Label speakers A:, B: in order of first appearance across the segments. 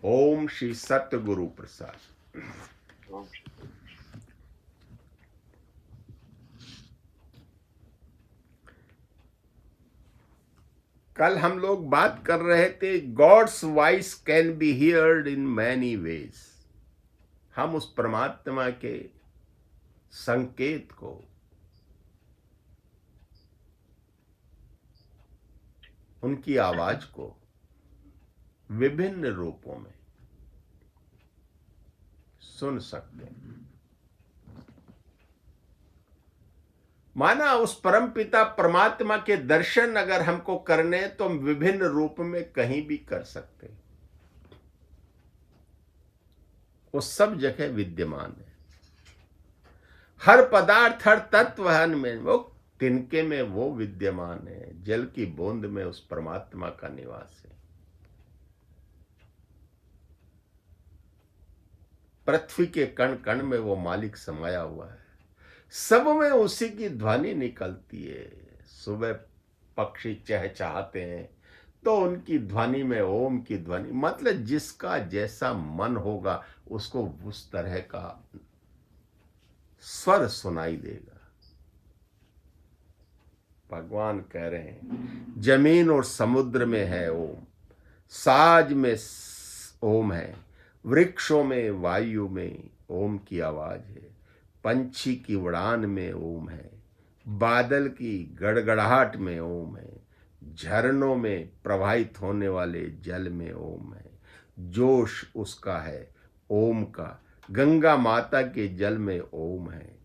A: ओम श्री सतगुरु प्रसाद। कल हम लोग बात कर रहे थे God's voice can be heard in many ways. हम उस परमात्मा के संकेत को उनकी आवाज को विभिन्न रूपों में सुन सकते हैं। माना उस परमपिता परमात्मा के दर्शन अगर हमको करने तो हम विभिन्न रूप में कहीं भी कर सकते हैं। वो सब जगह विद्यमान है। हर पदार्थ हर तत्व में वो तिनके में वो विद्यमान है। जल की बूंद में उस परमात्मा का निवास है। पृथ्वी के कण कण में वो मालिक समाया हुआ है। सब में उसी की ध्वनि निकलती है। सुबह पक्षी चहचहाते हैं तो उनकी ध्वनि में ओम की ध्वनि, मतलब जिसका जैसा मन होगा उसको उस तरह का स्वर सुनाई देगा। भगवान कह रहे हैं जमीन और समुद्र में है ओम, साज में ओम है, वृक्षों में वायु में ओम की आवाज है, पंछी की उड़ान में ओम है, बादल की गड़गड़ाहट में ओम है, झरनों में प्रवाहित होने वाले जल में ओम है, जोश उसका है ओम का, गंगा माता के जल में ओम है,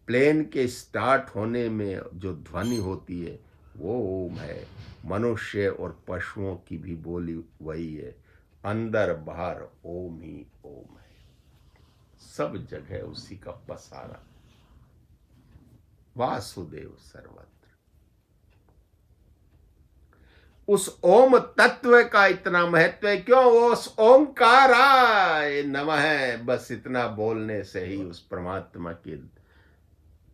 A: प्लेन के स्टार्ट होने में जो ध्वनि होती है वो ओम है। मनुष्य और पशुओं की भी बोली वही है। अंदर बाहर ओम ही ओम है। सब जगह उसी का पसारा। वासुदेव सर्वत्र। उस ओम तत्व का इतना महत्व है। क्यों? उस ओंकाराय नमः, बस इतना बोलने से ही उस परमात्मा के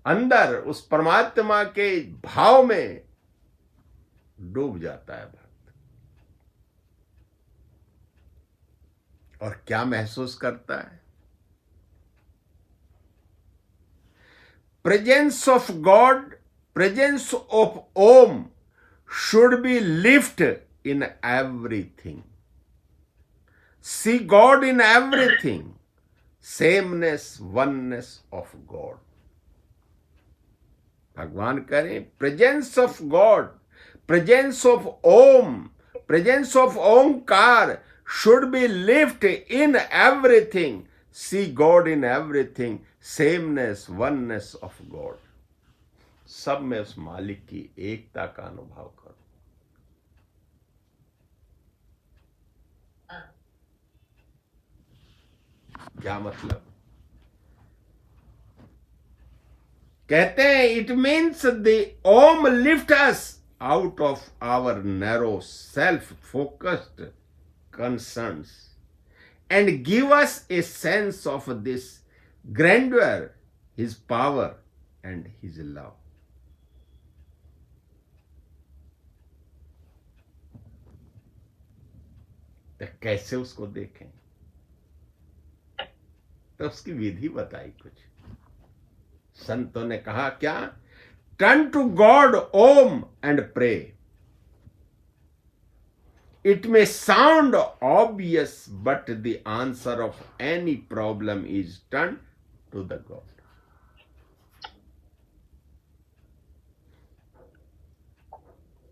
A: अंदर, उस परमात्मा के भाव में डूब जाता है भक्त। और क्या महसूस करता है? Presence of God, presence of Om should be lived in everything. See God in everything. Sameness, oneness of God. भगवान करें presence of God, presence of Om, presence of Omkar should be lived in everything. See God in everything. Sameness, oneness of God. सब में उस मालिक की एकता का अनुभव करो। क्या मतलब? कहते हैं it means the Om lift us out of our narrow self focused concerns and give us a sense of this grander, his power and his love. तो कैसे उसको देखें? तो उसकी विधि बताई कुछ। संतों ने कहा क्या? Turn to God Om and pray. It may sound obvious but the answer of any problem is turn to the God.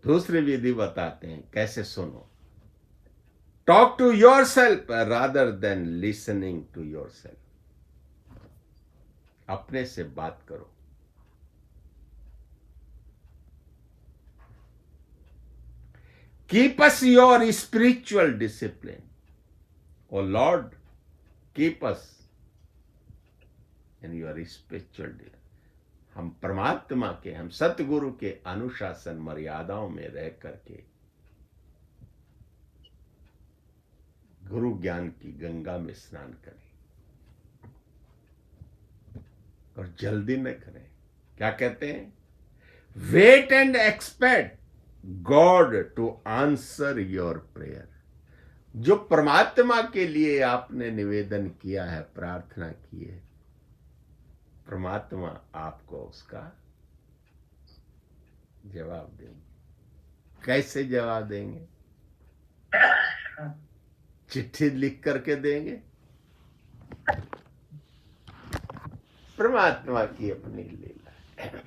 A: दूसरी विधि बताते हैं कैसे सुनो। Talk to yourself rather than listening to yourself. अपने से बात करो। Keep us your spiritual discipline. O Lord, keep us in your spiritual discipline. हम परमात्मा के, हम सतगुरु के अनुशासन मर्यादाओं में रह करके गुरु ज्ञान की गंगा में स्नान करें। और जल्दी न करें। क्या कहते हैं? Wait and expect God to answer your prayer जो परमात्मा के लिए आपने निवेदन किया है, प्रार्थना की है, परमात्मा आपको उसका जवाब देंगे। कैसे जवाब देंगे? चिट्ठी लिख करके देंगे? परमात्मा की अपनी लीला है।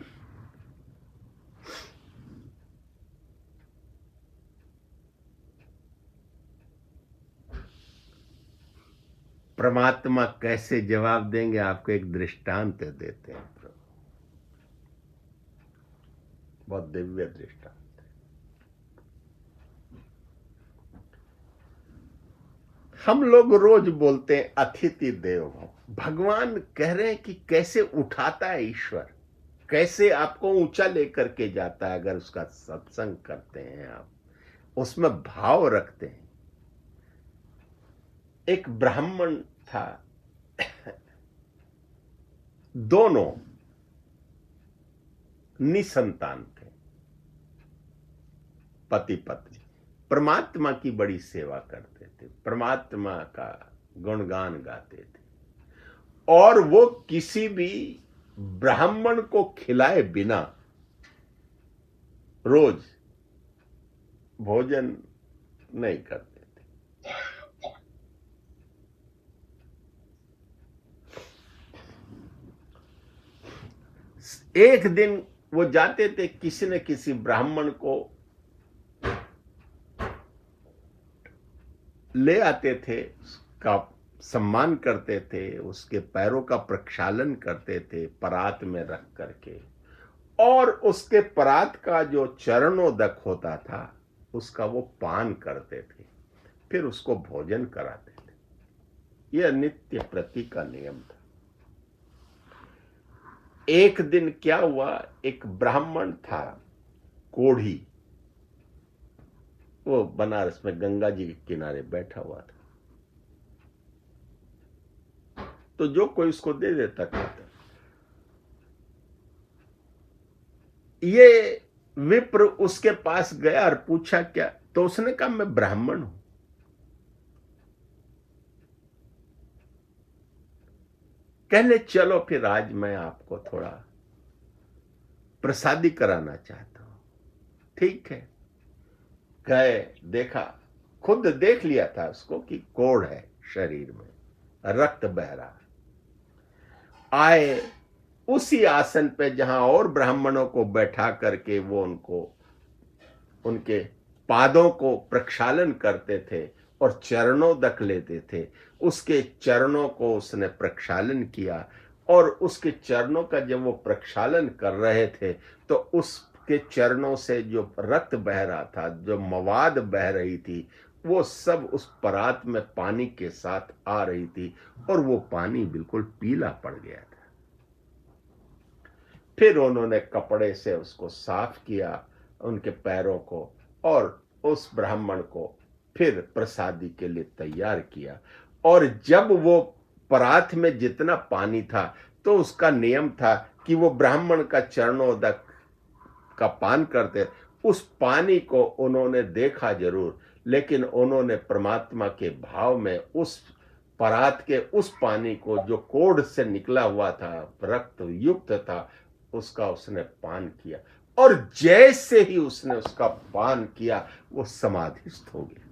A: परमात्मा कैसे जवाब देंगे, आपको एक दृष्टांत देते हैं प्रभु, बहुत दिव्य दृष्टांत। हम लोग रोज बोलते हैं अतिथि देवो भव। भगवान कह रहे हैं कि कैसे उठाता है ईश्वर, कैसे आपको ऊंचा लेकर के जाता है। अगर उसका सत्संग करते हैं आप, उसमें भाव रखते हैं। एक ब्राह्मण था, दोनों निसंतान थे, पति पत्नी। परमात्मा की बड़ी सेवा करते थे, परमात्मा का गुणगान गाते थे, और वो किसी भी ब्राह्मण को खिलाए बिना रोज भोजन नहीं करते थे। एक दिन वो जाते थे, किसी न किसी ब्राह्मण को ले आते थे, उसका सम्मान करते थे, उसके पैरों का प्रक्षालन करते थे परात में रख करके, और उसके परात का जो चरणोदक होता था उसका वो पान करते थे, फिर उसको भोजन कराते थे। यह नित्य प्रति का नियम था। एक दिन क्या हुआ, एक ब्राह्मण था कोढ़ी, वो बनारस में गंगा जी के किनारे बैठा हुआ था, तो जो कोई उसको दे देता खाता। ये विप्र उसके पास गया और पूछा क्या, तो उसने कहा मैं ब्राह्मण हूं। कहले चलो फिर आज मैं आपको थोड़ा प्रसादी कराना चाहता हूं। ठीक है, गए, देखा, खुद देख लिया था उसको कि कोढ़ है शरीर में, रक्त बह रहा। आए उसी आसन पे जहां और ब्राह्मणों को बैठा करके वो उनको उनके पादों को प्रक्षालन करते थे और चरणोदक लेते थे। उसके चरणों को उसने प्रक्षालन किया, और उसके चरणों का जब वो प्रक्षालन कर रहे थे तो उसके चरणों से जो रक्त बह रहा था, जो मवाद बह रही थी, वो सब उस परात में पानी के साथ आ रही थी, और वो पानी बिल्कुल पीला पड़ गया था। फिर उन्होंने कपड़े से उसको साफ किया, उनके पैरों को, और उस ब्राह्मण को फिर प्रसादी के लिए तैयार किया। और जब वो परात में जितना पानी था तो उसका नियम था कि वो ब्राह्मण का चरणोदक का पान करते। उस पानी को उन्होंने देखा जरूर, लेकिन उन्होंने परमात्मा के भाव में उस परात के उस पानी को, जो कोढ़ से निकला हुआ था, रक्त युक्त था, उसका उसने पान किया, और जैसे ही उसने उसका पान किया वो समाधिस्थ हो गया।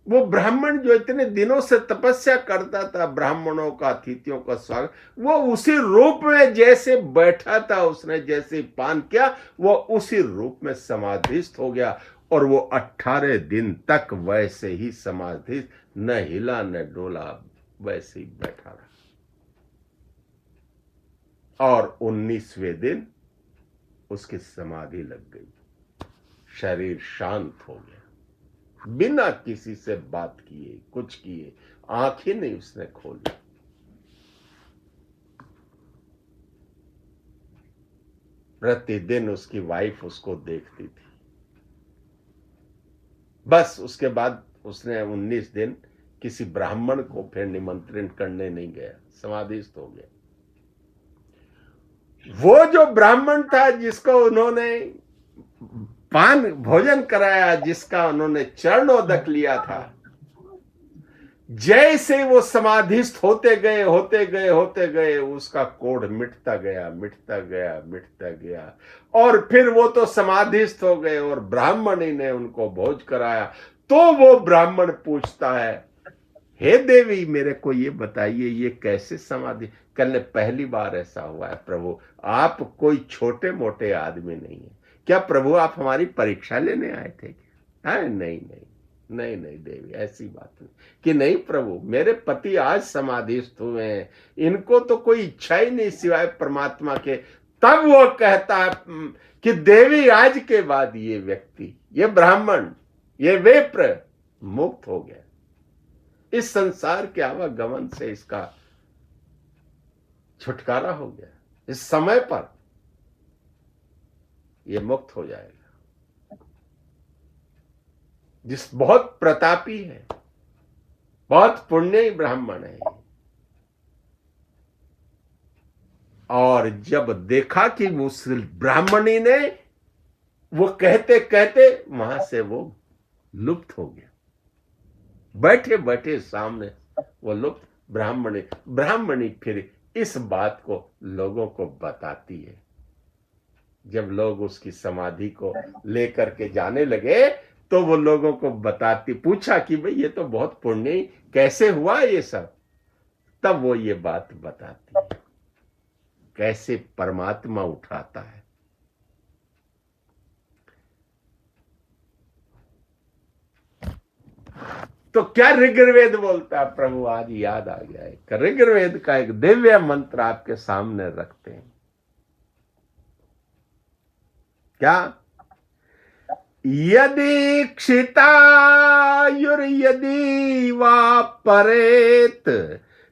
A: वो ब्राह्मण जो इतने दिनों से तपस्या करता था, ब्राह्मणों का, अतिथियों का स्वागत, वो उसी रूप में जैसे बैठा था, उसने जैसे पान किया, वो उसी रूप में समाधिस्थ हो गया, और वो 18 दिन तक वैसे ही समाधिस्थ, न हिला न डोला, वैसे ही बैठा रहा। और 19वें दिन उसकी समाधि लग गई, शरीर शांत हो गया, बिना किसी से बात किए, कुछ किए, आंखें नहीं उसने खोली। प्रतिदिन उसकी वाइफ उसको देखती थी। बस उसके बाद उसने 19 दिन किसी ब्राह्मण को फिर निमंत्रण करने नहीं गया, समाधिस्थ हो गया। वो जो ब्राह्मण था जिसको उन्होंने पान भोजन कराया, जिसका उन्होंने चरणोदक लिया था, जैसे वो समाधिस्थ होते गए उसका कोढ़ मिटता गया। और फिर वो तो समाधिस्थ हो गए और ब्राह्मणी ने उनको भोज कराया। तो वो ब्राह्मण पूछता है, हे देवी, मेरे को ये बताइए, ये कैसे समाधि? कल पहली बार ऐसा हुआ है प्रभु, आप कोई छोटे मोटे आदमी नहीं है क्या प्रभु? आप हमारी परीक्षा लेने आए थे क्या? नहीं देवी, ऐसी बात नहीं। कि नहीं प्रभु, मेरे पति आज समाधिस्थ हुए हैं, इनको तो कोई इच्छा ही नहीं सिवाय परमात्मा के। तब वो कहता है कि देवी, आज के बाद ये व्यक्ति, ये ब्राह्मण, ये विप्र मुक्त हो गया। इस संसार के आवागमन से इसका छुटकारा हो गया। इस समय पर ये मुक्त हो जाएगा। जिस बहुत प्रतापी है, बहुत पुण्य ब्राह्मण है। और जब देखा कि उस ब्राह्मणी ने, वो कहते कहते वहां से वो लुप्त हो गया, बैठे बैठे सामने वो लुप्त। ब्राह्मणी फिर इस बात को लोगों को बताती है। जब लोग उसकी समाधि को लेकर के जाने लगे तो वो लोगों को बताती, पूछा कि भाई ये तो बहुत पुण्य, कैसे हुआ ये सब? तब वो ये बात बताती है, कैसे परमात्मा उठाता है। तो क्या ऋग्वेद बोलता है प्रभु? आज याद आ गया है। ऋग्वेद का एक दिव्य मंत्र आपके सामने रखते हैं। क्या? यदि क्षितायुर्यदि वा परेत,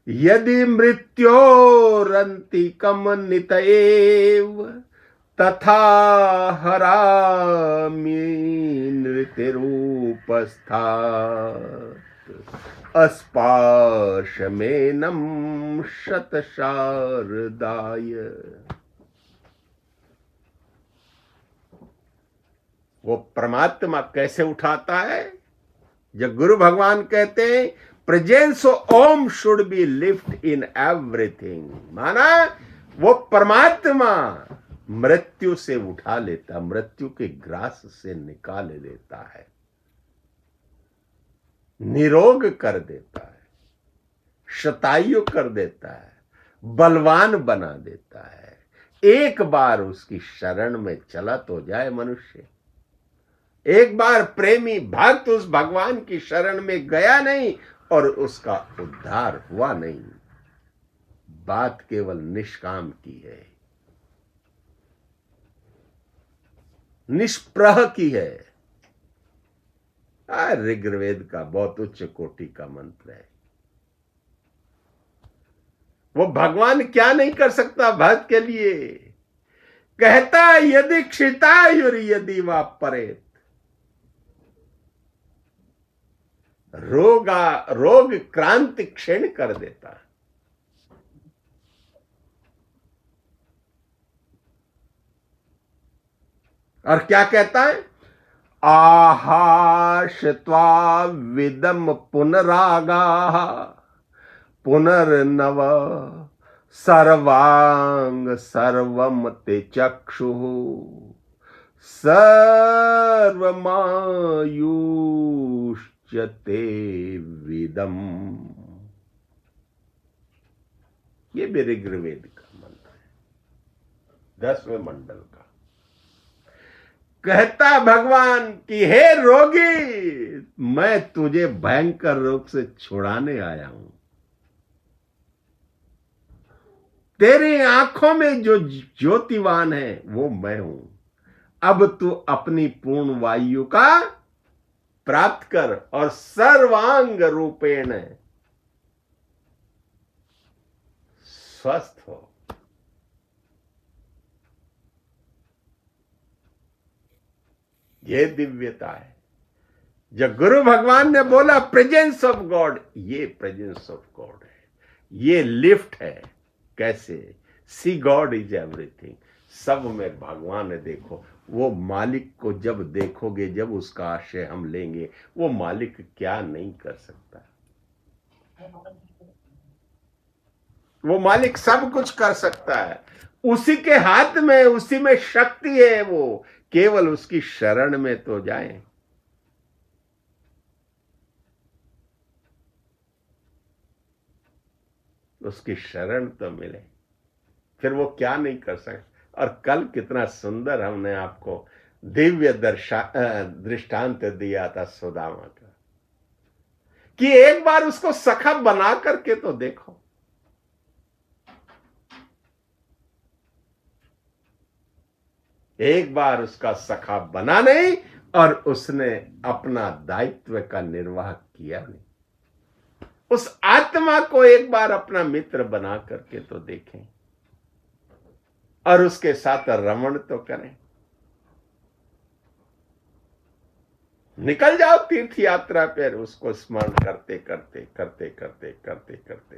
A: यदि मृत्योरन्तिकम नितएव, तथा हरामि नृतिरूपस्थात् अस्पाशमेनं शतशारदाय। वो परमात्मा कैसे उठाता है? जब गुरु भगवान कहते हैं presence of Om should be lift in everything, माना वो परमात्मा मृत्यु से उठा लेता, मृत्यु के ग्रास से निकाल लेता है, निरोग कर देता है, शतायु कर देता है, बलवान बना देता है। एक बार उसकी शरण में चला तो जाए मनुष्य, एक बार प्रेमी भक्त उस भगवान की शरण में गया नहीं और उसका उद्धार हुआ नहीं। बात केवल निष्काम की है, निष्प्रह की है। ऋग्वेद का बहुत उच्च कोटि का मंत्र है। वो भगवान क्या नहीं कर सकता भक्त के लिए? कहता यदि क्षितायुर्यदि वा परेत, रोग क्रांति क्षीण कर देता है। और क्या कहता है? आहाश्त्वा विदम पुनरागा पुनर्नव सर्वांग सर्वम ते चक्षु सर्वमायुष्यते विदम। ये भी ऋग्वेद का मंत्र है, 10वें मंडल का। कहता भगवान कि हे रोगी, मैं तुझे भयंकर रोग से छुड़ाने आया हूं। तेरी आंखों में जो ज्योतिवान है वो मैं हूं। अब तू अपनी पूर्ण वायु का प्राप्त कर और सर्वांग रूपेण स्वस्थ हो। ये दिव्यता है। जब गुरु भगवान ने बोला प्रेजेंस ऑफ गॉड, ये प्रेजेंस ऑफ गॉड है, ये लिफ्ट है। कैसे? सी गॉड इज एवरीथिंग, सब में भगवान है। देखो वो मालिक को जब देखोगे, जब उसका आश्रय हम लेंगे, वो मालिक क्या नहीं कर सकता। वो मालिक सब कुछ कर सकता है, उसी के हाथ में, उसी में शक्ति है। वो केवल उसकी शरण में तो जाएं। उसकी शरण तो मिले, फिर वो क्या नहीं कर सकता। और कल कितना सुंदर हमने आपको दिव्य दृष्टांत दिया था सुदामा का, कि एक बार उसको सखा बना करके तो देखो। एक बार उसका सखा बना नहीं और उसने अपना दायित्व का निर्वाह किया नहीं। उस आत्मा को एक बार अपना मित्र बना करके तो देखें और उसके साथ रमण तो करें। निकल जाओ तीर्थ यात्रा पर, उसको स्मरण करते करते करते करते करते करते।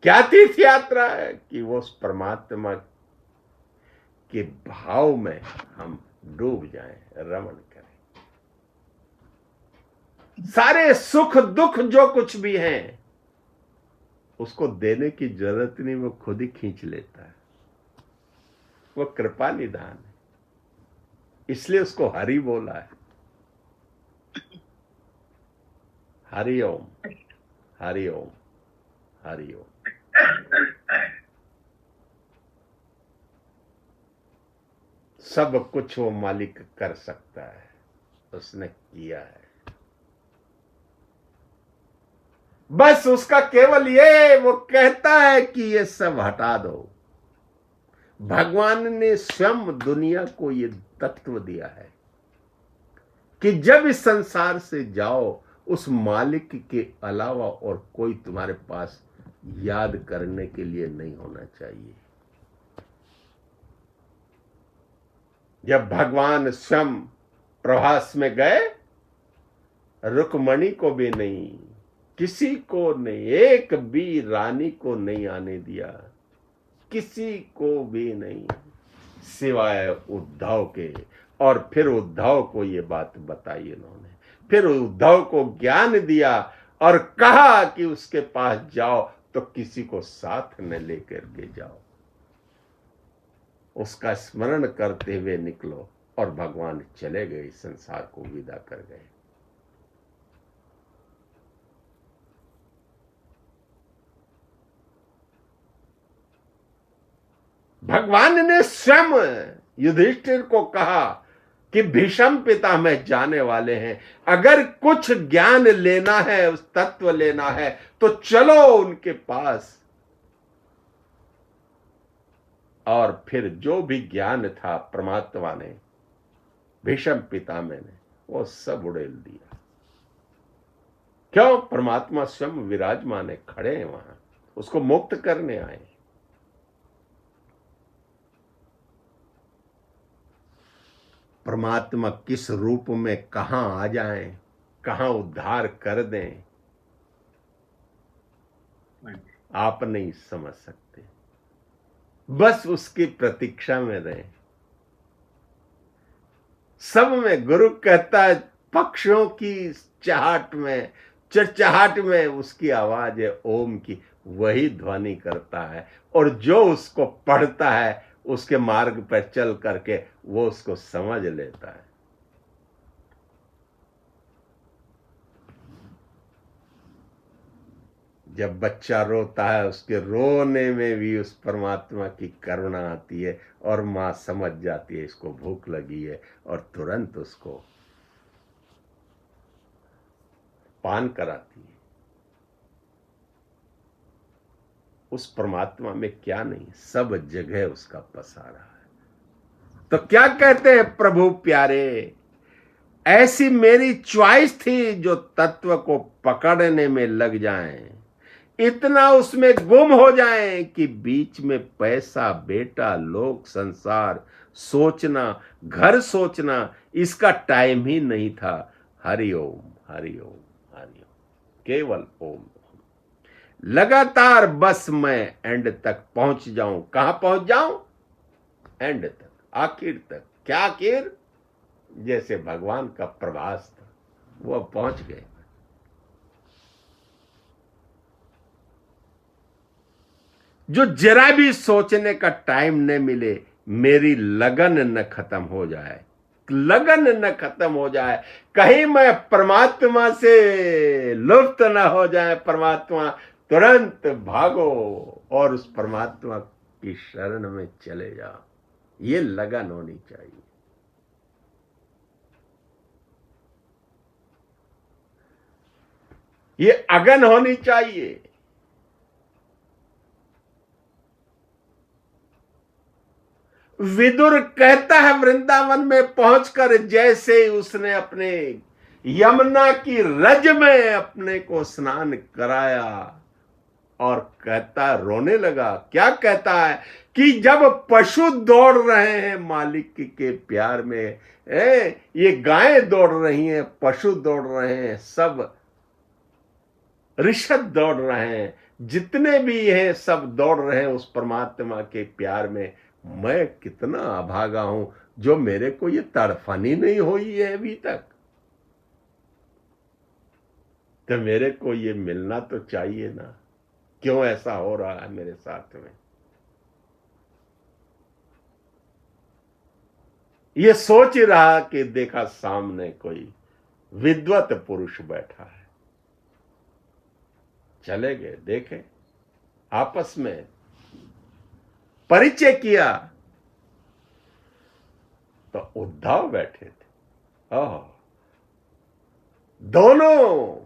A: क्या तीर्थ यात्रा है कि वो उस परमात्मा के भाव में हम डूब जाएं, रमण करें। सारे सुख दुख जो कुछ भी हैं उसको देने की जरूरत नहीं, वो खुद ही खींच लेता है। वो कृपा निधान है, इसलिए उसको हरि बोला है। हरि ओम, हरि ओम, हरि ओम। सब कुछ वो मालिक कर सकता है, उसने किया है। बस उसका केवल ये, वो कहता है कि ये सब हटा दो। भगवान ने स्वयं दुनिया को ये तत्व दिया है कि जब इस संसार से जाओ, उस मालिक के अलावा और कोई तुम्हारे पास याद करने के लिए नहीं होना चाहिए। जब भगवान स्वयं प्रवास में गए, रुक्मणी को भी नहीं, किसी को नहीं, एक भी रानी को नहीं आने दिया, किसी को भी नहीं, सिवाय उद्धव के। और फिर उद्धव को ये बात बताई इन्होंने, फिर उद्धव को ज्ञान दिया और कहा कि उसके पास जाओ तो किसी को साथ न लेकर के जाओ, उसका स्मरण करते हुए निकलो। और भगवान चले गए, संसार को विदा कर गए। भगवान ने स्वयं युधिष्ठिर को कहा कि भीष्म पितामह जाने वाले हैं, अगर कुछ ज्ञान लेना है, उस तत्व लेना है तो चलो उनके पास। और फिर जो भी ज्ञान था परमात्मा ने, भीष्म पितामह ने, वो सब उड़ेल दिया। क्यों? परमात्मा स्वयं विराजमान है, खड़े हैं वहां, उसको मुक्त करने आए। परमात्मा किस रूप में कहां आ जाएं, कहां उद्धार कर दें, आप नहीं समझ सकते। बस उसकी प्रतीक्षा में रहें। सब में गुरु कहता है, पक्षियों की चहट में, चहचहाट में उसकी आवाज है ओम की, वही ध्वनि करता है। और जो उसको पढ़ता है, उसके मार्ग पर चल करके वो उसको समझ लेता है। जब बच्चा रोता है, उसके रोने में भी उस परमात्मा की करुणा आती है और मां समझ जाती है इसको भूख लगी है, और तुरंत उसको पान कराती है। उस परमात्मा में क्या नहीं, सब जगह उसका पसारा है। तो क्या कहते हैं प्रभु प्यारे, ऐसी मेरी चॉइस थी जो तत्व को पकड़ने में लग जाएं, इतना उसमें गुम हो जाएं कि बीच में पैसा, बेटा, लोक, संसार सोचना, घर सोचना, इसका टाइम ही नहीं था। हरि ओम, हरि ओम, हरि ओम, केवल ओम। लगातार बस मैं एंड तक पहुंच जाऊं। कहां पहुंच जाऊं? एंड तक, आखिर तक। क्या आखिर? जैसे भगवान का प्रभास था, वो अब पहुंच गए। जो जरा भी सोचने का टाइम न मिले, मेरी लगन न खत्म हो जाए, लगन न खत्म हो जाए, कहीं मैं परमात्मा से लुप्त न हो जाए। परमात्मा, तुरंत भागो और उस परमात्मा की शरण में चले जाओ। ये लगन होनी चाहिए। ये अगन होनी चाहिए। विदुर कहता है वृंदावन में पहुंचकर, जैसे उसने अपने यमुना की रज में अपने को स्नान कराया, और कहता, रोने लगा। क्या कहता है कि जब पशु दौड़ रहे हैं मालिक के प्यार में, ये गायें दौड़ रही हैं, पशु दौड़ रहे हैं, सब ऋषभ दौड़ रहे हैं, जितने भी हैं सब दौड़ रहे हैं उस परमात्मा के प्यार में। मैं कितना अभागा हूं जो मेरे को ये तड़फनी नहीं हुई है अभी तक। तो मेरे को ये मिलना तो चाहिए ना। क्यों ऐसा हो रहा है मेरे साथ में? ये सोच रहा कि देखा सामने कोई विद्वत पुरुष बैठा है, चले गए, देखे, आपस में परिचय किया, तो उद्धव बैठे थे। दोनों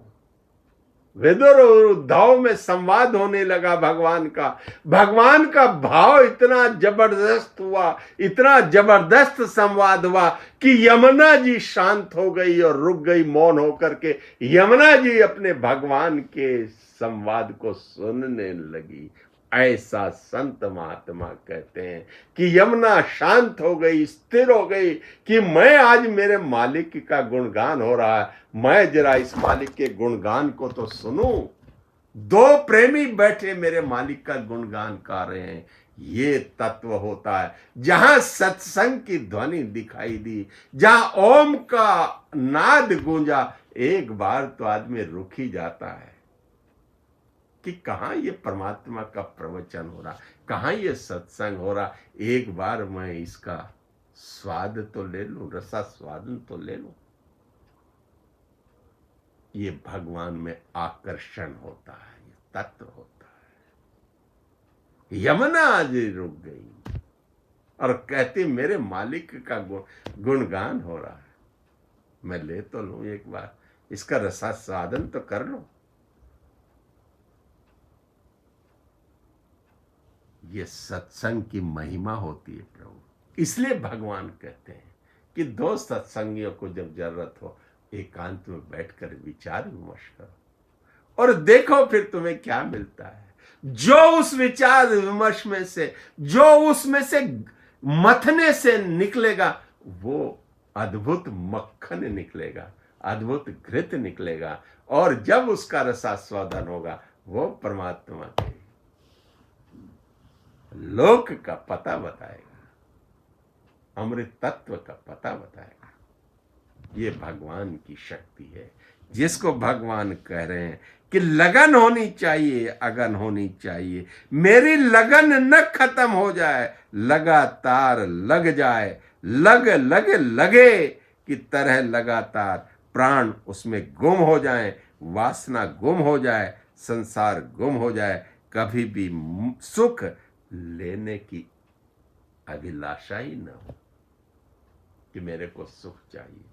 A: विदुर और उद्धव में संवाद होने लगा भगवान का। भगवान का भाव इतना जबरदस्त हुआ, इतना जबरदस्त संवाद हुआ कि यमुना जी शांत हो गई और रुक गई मौन होकर के। यमुना जी अपने भगवान के संवाद को सुनने लगी। ऐसा संत महात्मा कहते हैं कि यमुना शांत हो गई, स्थिर हो गई कि मैं आज मेरे मालिक का गुणगान हो रहा है, मैं जरा इस मालिक के गुणगान को तो सुनूं। दो प्रेमी बैठे मेरे मालिक का गुणगान कर रहे हैं। ये तत्व होता है। जहां सत्संग की ध्वनि दिखाई दी, जहां ओम का नाद गूंजा, एक बार तो आदमी रुक ही जाता है कि कहां ये परमात्मा का प्रवचन हो रहा, कहां ये सत्संग हो रहा। एक बार मैं इसका स्वाद तो ले लूं, रसा स्वादन तो ले लूं। ये भगवान में आकर्षण होता है, ये तत्व होता है। यमुना आज रुक गई और कहती मेरे मालिक का गुणगान हो रहा है, मैं ले तो लूं, एक बार इसका रसा स्वादन तो कर लूं। ये सत्संग की महिमा होती है प्रभु। इसलिए भगवान कहते हैं कि दो सत्संगियों को जब जरूरत हो, एकांत में बैठकर विचार विमर्श करो और देखो फिर तुम्हें क्या मिलता है। जो उस विचार विमर्श में से, जो उसमें से मथने से निकलेगा, वो अद्भुत मक्खन निकलेगा, अद्भुत घृत निकलेगा। और जब उसका रसास्वादन होगा, वो परमात्मा के लोक का पता बताएगा, अमृत तत्व का पता बताएगा। ये भगवान की शक्ति है, जिसको भगवान कह रहे हैं कि लगन होनी चाहिए, अगन होनी चाहिए। मेरी लगन न खत्म हो जाए, लगातार लग जाए, लग लग लगे की तरह लगातार प्राण उसमें गुम हो जाए, वासना गुम हो जाए, संसार गुम हो जाए, कभी भी सुख लेने की अभिलाषा ही न हो कि मेरे को सुख चाहिए,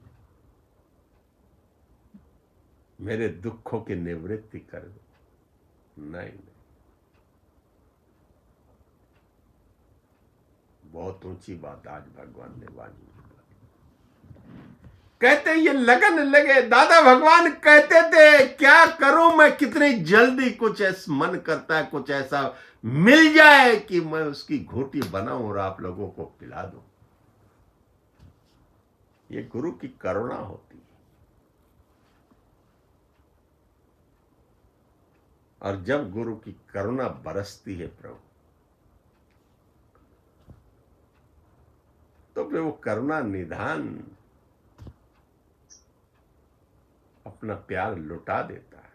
A: मेरे दुखों की निवृत्ति कर दो। नहीं, बहुत ऊंची बात आज भगवान ने वाणी में कहते ये लगन लगे। दादा भगवान कहते थे क्या करूं मैं, कितनी जल्दी कुछ ऐसा मन करता है, कुछ ऐसा मिल जाए कि मैं उसकी घोटी बनाऊं और आप लोगों को पिला दूं। ये गुरु की करुणा होती है। और जब गुरु की करुणा बरसती है प्रभु, तो फिर वो करुणा निधान अपना प्यार लुटा देता है।